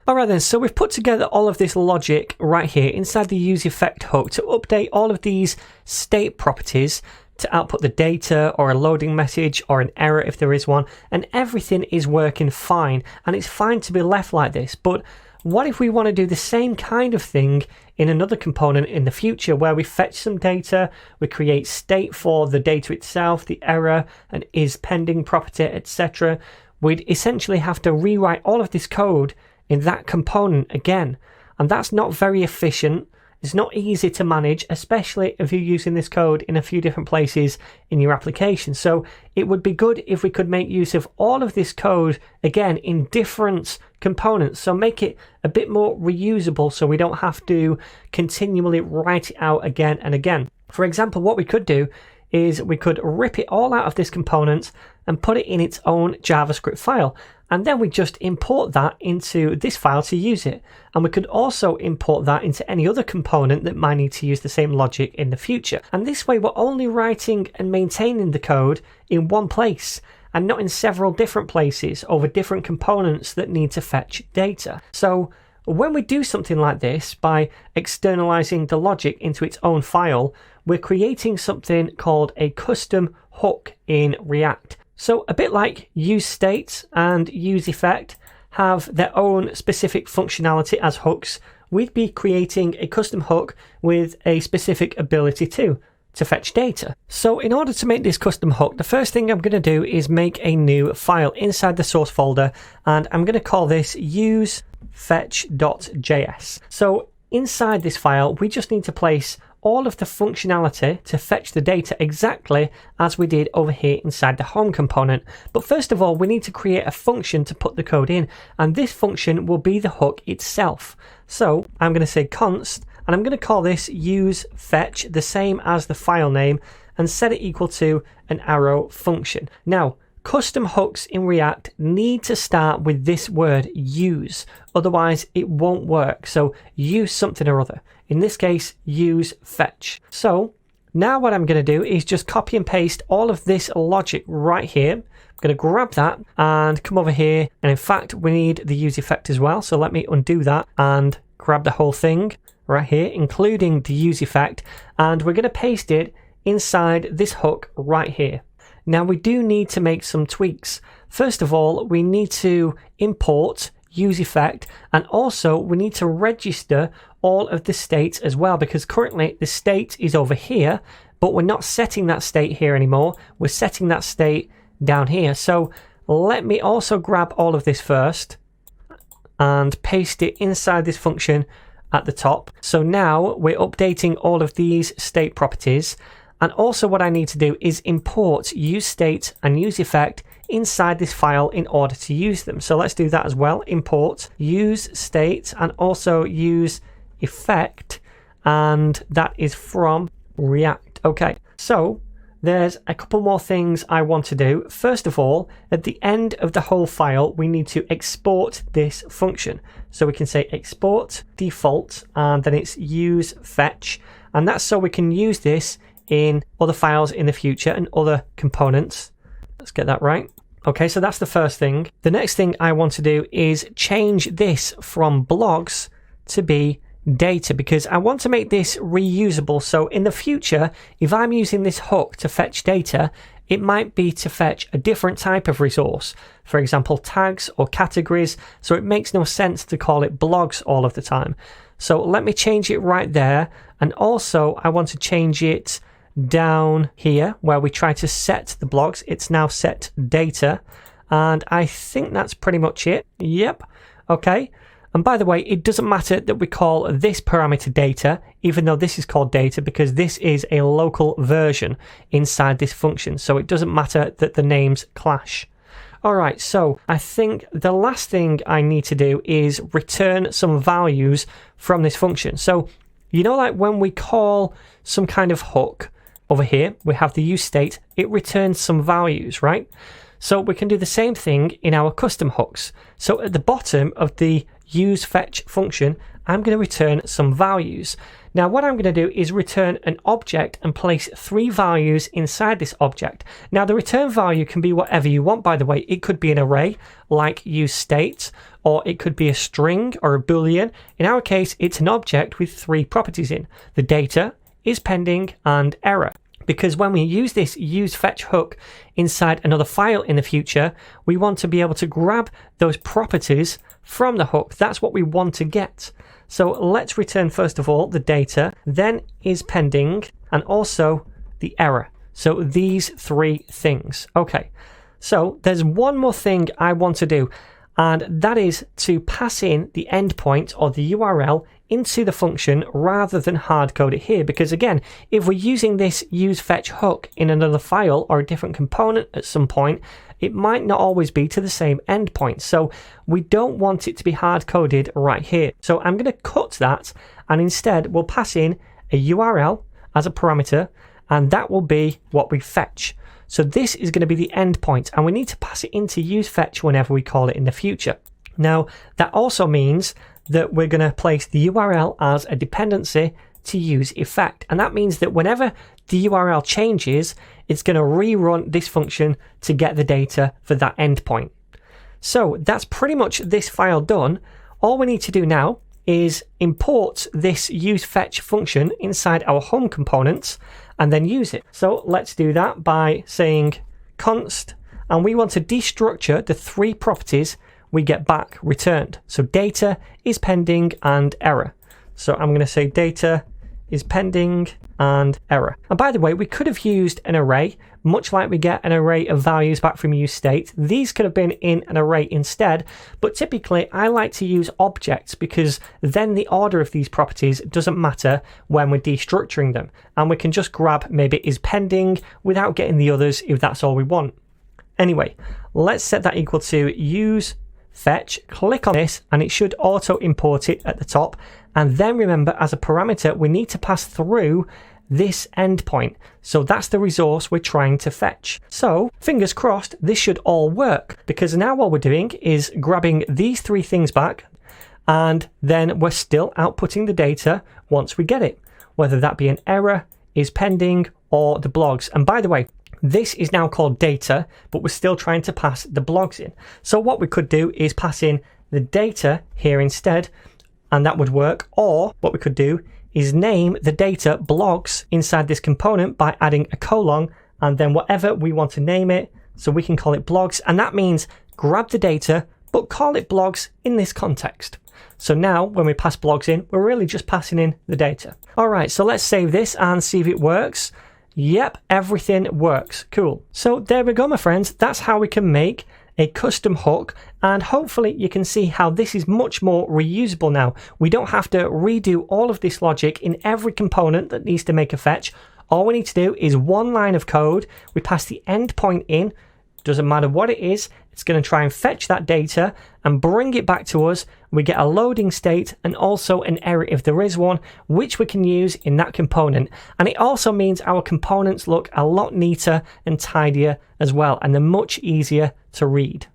Alright then, so we've put together all of this logic right here inside the useEffect hook to update all of these state properties to output the data or a loading message or an error if there is one, and everything is working fine, and it's fine to be left like this. But what if we want to do the same kind of thing in another component in the future, where we fetch some data, we create state for the data itself, the error, an is pending property, etc. We'd essentially have to rewrite all of this code in that component again, and that's not very efficient. It's not easy to manage, especially if you're using this code in a few different places in your application. So it would be good if we could make use of all of this code again in different components, so make it a bit more reusable so we don't have to continually write it out again and again. For example, what we could do is we could rip it all out of this component and put it in its own JavaScript file, and then we just import that into this file to use it. And we could also import that into any other component that might need to use the same logic in the future. And this way we're only writing and maintaining the code in one place and not in several different places over different components that need to fetch data. So when we do something like this by externalizing the logic into its own file, we're creating something called a custom hook in React. So a bit like useState and useEffect have their own specific functionality as hooks, we'd be creating a custom hook with a specific ability to fetch data. So in order to make this custom hook, the first thing I'm going to do is make a new file inside the source folder, and I'm going to call this usefetch.js. So inside this file, we just need to place all of the functionality to fetch the data exactly as we did over here inside the home component. But first of all, we need to create a function to put the code in, and this function will be the hook itself. So I'm going to say const, and I'm going to call this useFetch, the same as the file name, and set it equal to an arrow function. Now, custom hooks in React need to start with this word use, otherwise it won't work. So use something or other. In this case, use fetch. So now what I'm going to do is just copy and paste all of this logic right here. I'm going to grab that and come over here. And in fact, we need the use effect as well. So let me undo that and grab the whole thing right here, including the use effect. And we're going to paste it inside this hook right here. Now we do need to make some tweaks. First of all, we need to import useEffect, and also we need to register all of the states as well, because currently the state is over here, but we're not setting that state here anymore. We're setting that state down here. So let me also grab all of this first and paste it inside this function at the top. So now we're updating all of these state properties. And also what I need to do is import useState and useEffect inside this file in order to use them. So let's do that as well. Import useState and also useEffect, and that is from React. Okay, so there's a couple more things I want to do. First of all, at the end of the whole file, we need to export this function. So we can say export default, and then it's useFetch, and that's so we can use this in other files in the future and other components. Let's get that right. Okay, so that's the first thing. The next thing I want to do is change this from blogs to be data, because I want to make this reusable. So in the future, if I'm using this hook to fetch data, it might be to fetch a different type of resource, for example, tags or categories. So it makes no sense to call it blogs all of the time. So let me change it right there. And also I want to change it down here where we try to set the blogs. It's now set data, and I think that's pretty much it. Yep. Okay. And by the way, it doesn't matter that we call this parameter data, even though this is called data, because this is a local version inside this function. So it doesn't matter that the names clash. All right, so I think the last thing I need to do is return some values from this function. So, you know, like when we call some kind of hook, over here, we have the useState, it returns some values, right? So we can do the same thing in our custom hooks. So at the bottom of the useFetch function, I'm going to return some values. Now what I'm going to do is return an object and place 3 values inside this object. Now the return value can be whatever you want, by the way. It could be an array like useState, or it could be a string or a boolean. In our case, it's an object with 3 properties in: the data, is pending, and error. Because when we use this useFetch hook inside another file in the future, we want to be able to grab those properties from the hook. That's what we want to get. So let's return first of all the data, then is pending, and also the error. So these 3 things. Okay, so there's one more thing I want to do, and that is to pass in the endpoint or the URL into the function rather than hard code it here. Because again, if we're using this useFetch hook in another file or a different component at some point, it might not always be to the same endpoint. So we don't want it to be hard coded right here. So I'm going to cut that, and instead we'll pass in a URL as a parameter, and that will be what we fetch. So this is going to be the endpoint, and we need to pass it into useFetch whenever we call it in the future. Now that also means that we're going to place the URL as a dependency to useEffect, and that means that whenever the URL changes, it's going to rerun this function to get the data for that endpoint. So that's pretty much this file done. All we need to do now is import this useFetch function inside our home components and then use it. So let's do that by saying const, and we want to destructure the 3 properties we get back returned. So data, is pending, and error. So I'm going to say data is pending and error. And by the way, we could have used an array, much like we get an array of values back from useState. These could have been in an array instead, but typically I like to use objects because then the order of these properties doesn't matter when we're destructuring them, and we can just grab maybe is pending without getting the others if that's all we want. Anyway, let's set that equal to useFetch, click on this, and it should auto import it at the top. And then remember, as a parameter, we need to pass through this endpoint. So that's the resource we're trying to fetch. So fingers crossed, this should all work, because now what we're doing is grabbing these 3 things back, and then we're still outputting the data once we get it, whether that be an error, is pending, or the blogs. And by the way, this is now called data, but we're still trying to pass the blogs in. So what we could do is pass in the data here instead, and that would work. Or what we could do is name the data blogs inside this component by adding a colon, and then whatever we want to name it, so we can call it blogs, and that means grab the data but call it blogs in this context. So now when we pass blogs in, we're really just passing in the data. Alright, so let's save this and see if it works. Yep, everything works. Cool. So there we go, my friends. That's how we can make a custom hook, and hopefully you can see how this is much more reusable now. We don't have to redo all of this logic in every component that needs to make a fetch. All we need to do is 1 line of code. We pass the endpoint in, doesn't matter what it is, it's going to try and fetch that data and bring it back to us. We get a loading state and also an error if there is one, which we can use in that component. And it also means our components look a lot neater and tidier as well, and they're much easier to read.